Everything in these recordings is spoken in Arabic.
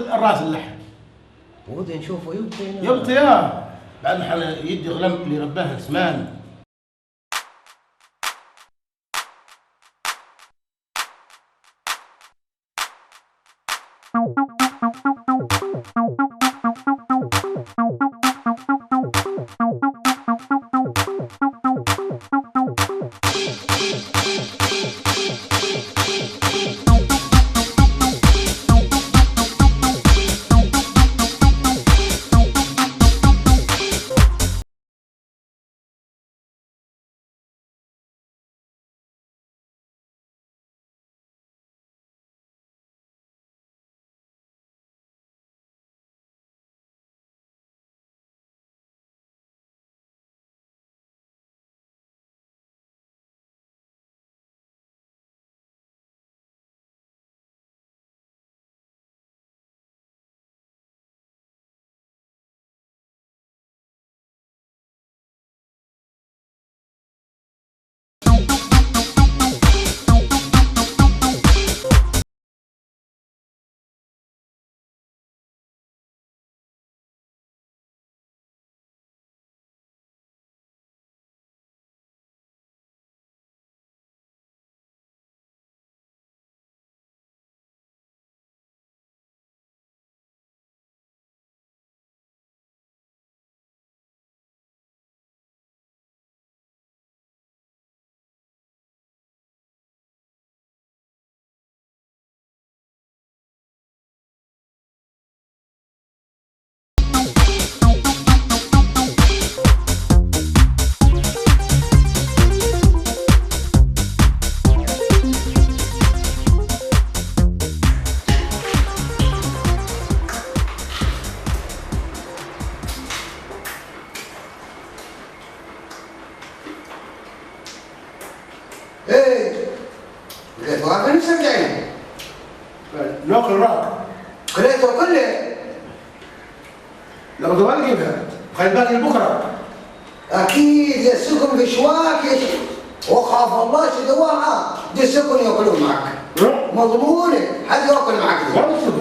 الراس اللحم ودي نشوفه يبطي يبطي بعد ما يدي غلم اللي رباه سمان. ايه لقيت واكل نفسك يعني ناكل راك كليته كله لو دوال جيبها خلي بالك لبكره. اكيد يسكن في شواك وخاف الله شدواها يسكن ياكلون معك مضمونه حد ياكل معك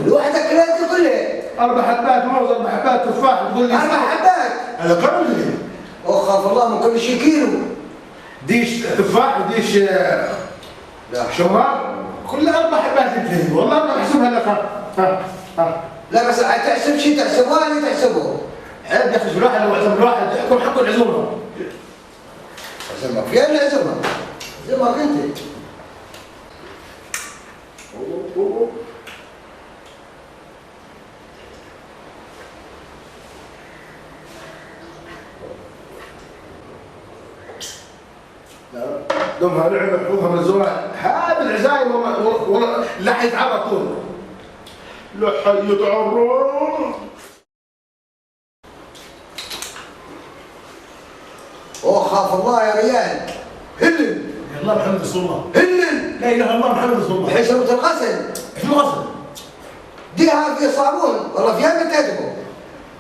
لوحدك كليته كله 4 حبات موز 4 حبات تفاح تقول لي 4 حبات هذا قبل وخاف الله من كل شيء كيلو ديش تفاح وديش لا شمار كلها 4 حبات تنتهي والله ما بحسبها لك. ها لا بس تحسب شيء تحسبه ولا تحسبه عيب يا اخي الواحد لو اعتمد الواحد يحكم حق العزومه. عزمك فين العزمه؟ عزمك انت دمها لعبه حقوقها من الزواج هذا العزايم والله لا حيتعرضون لا حيتعرض. وخاف الله يا ريال هلل يا الله محمد رسول الله هلل لا اله الا الله محمد رسول الله. حشرة الغسل شو الغسل؟ ديها في صابون والله فيها بتعتبه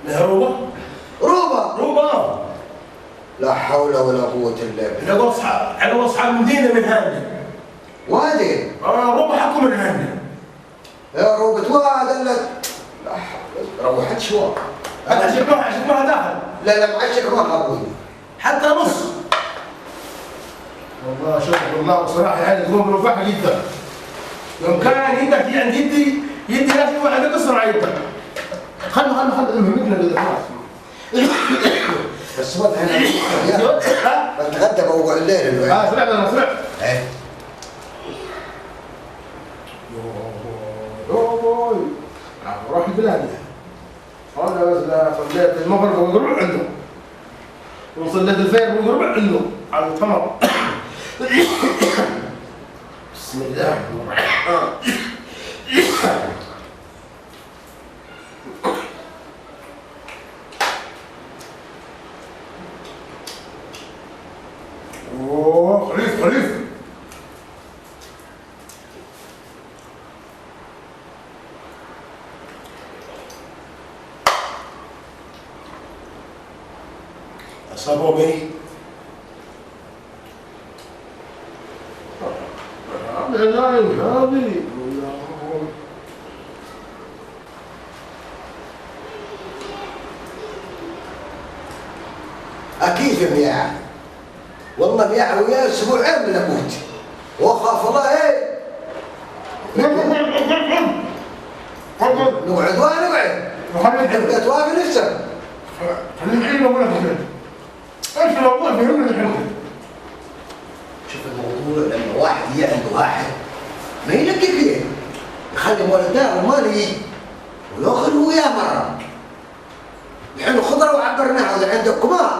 لا روبه روبه لا حول ولا قوة إلا بالله. على اصحاب المدينه من هاني وادي روبه حكوا من هاني يا روبة واد لك لا حول روحت شوار عشقناها داخل لا معشق ما ابوي حتى نص. والله شوف والله بصراحه يعني تقوم بالوفاحه جدا. يوم كان يدك عند يدي لازم واحد يقصر على يدك. خلوا مثلنا كذا بس ود انا بتغدى بوقع الليل الوقت. سمعت انا سمعت. ايه يوه روح البلاد انا بس صليت المغرب وقرب عنده وصليت الفجر وقرب عنده على التمر. بسم الله الرحمن الرحيم. اوه خليف أصابوا به هذه اكيد في مياه. والله مياه وياه اسبوعين من اموت. واخاف الله ايه. نقعد ونقعد. حبيت واقف نفسك. الحين اقول لك ايش الموضوع فهمنا الحين. شوف الموضوع لما واحد يجي عنده واحد ما يلقي فيه، يخلي مول دار المالي وياخذ وياه مره. الحين خضره وعبرناها ولا عندك كمان.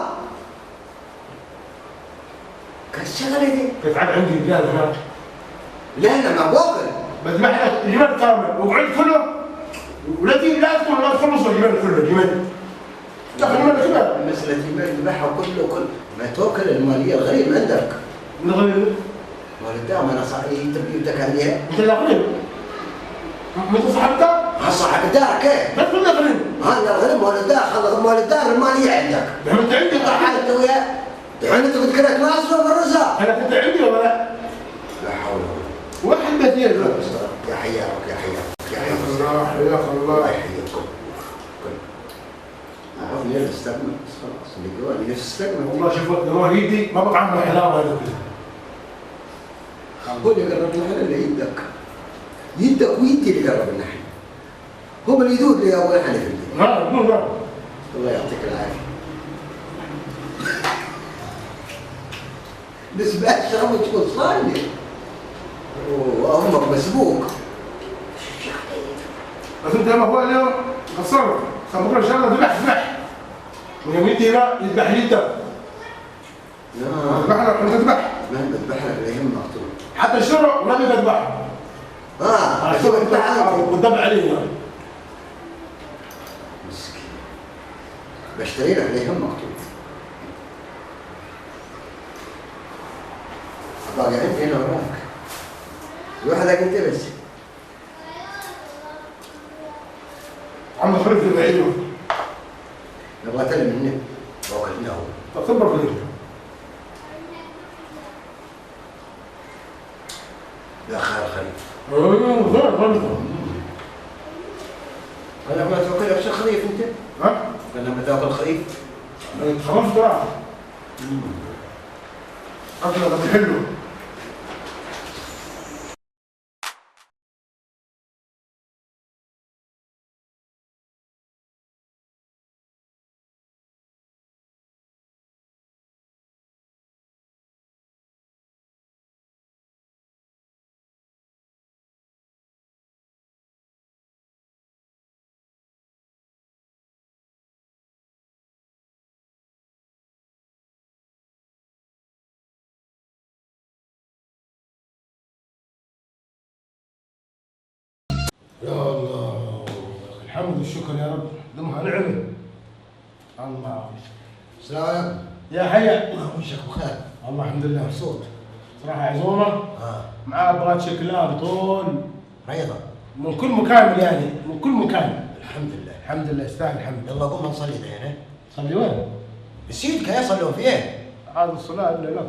كالشغله دي. كيف عاد عندي رجال هناك؟ لا انا ما باكل. بذبح لك الجمال كامل وقعد كله ولا تدخل لا تخلص الجمال كله الجمال. تاخذ منك كذا. مسألة الجمال يذبحها كله ما توكل الماليه الغريب عندك. من غير والدها ما انا تبي بدك عليها. انت اللي غريب. انت صاحبتك؟ صاحب الدار كيف؟ بس ولا غريب؟ هذا الغريب مال الدار خلص مال الدار الماليه عندك. انت عندي قاعد وياه. الحين انت قلت كلك ناصر بالرزاق. انا كنت عندي ولا لا؟ لا حول ولا قوه. واحد بيتين يا حياك يا حياك يا حياك حياك الله حياك الله الله. يحييكم. عرفني نستقبل خلاص اللي نستقبل. والله شوف مواليدي ما بقى عنه حلاوه هذا كله. هو اللي قرب النحل اللي يدك ويدي اللي قرب النحل. هم اللي يدور لي اول حنف اللي. لا قول لا. الله يعطيك العافيه. نسبة اشرب وتكون صايمه. وامك مسبوق. بس انت لما هو اليوم قصرنا بكره ان شاء الله ذبح من يوم يدي هنا يذبح لي انت. لا يذبح لك انت تذبح. ما بذبح لك الايام مقتول. حتى الشرع ما بيذبح. شوف انت والذبح عليه يعني. مسكين. بشتري لك الايام مقتول. باقي عندي هنا وراك. لوحدك انت بس. عم خرج في بعيده. نبغى تلم منك وكلناه. طب صبر خليل. لا خير خليل. غير انا ما تاكل ابشر خريف انت؟ ها؟ انا ما تاكل خريف؟ خلاص بقى. أكله حلو. يا الله الحمد والشكر يا رب دمها نعمة. الله السلام عليكم. يا حيا وشك بخير. الله الحمد لله. مبسوط. صراحة عزومة معاه بغات شكلها بطول ريضة. من كل مكان يعني من كل مكان. الحمد لله. الحمد لله يستاهل الحمد. يلا قوم نصلي دينا. صلي وين؟ نسيتك يا صلوا فيه. هذا الصلاة اللي لك.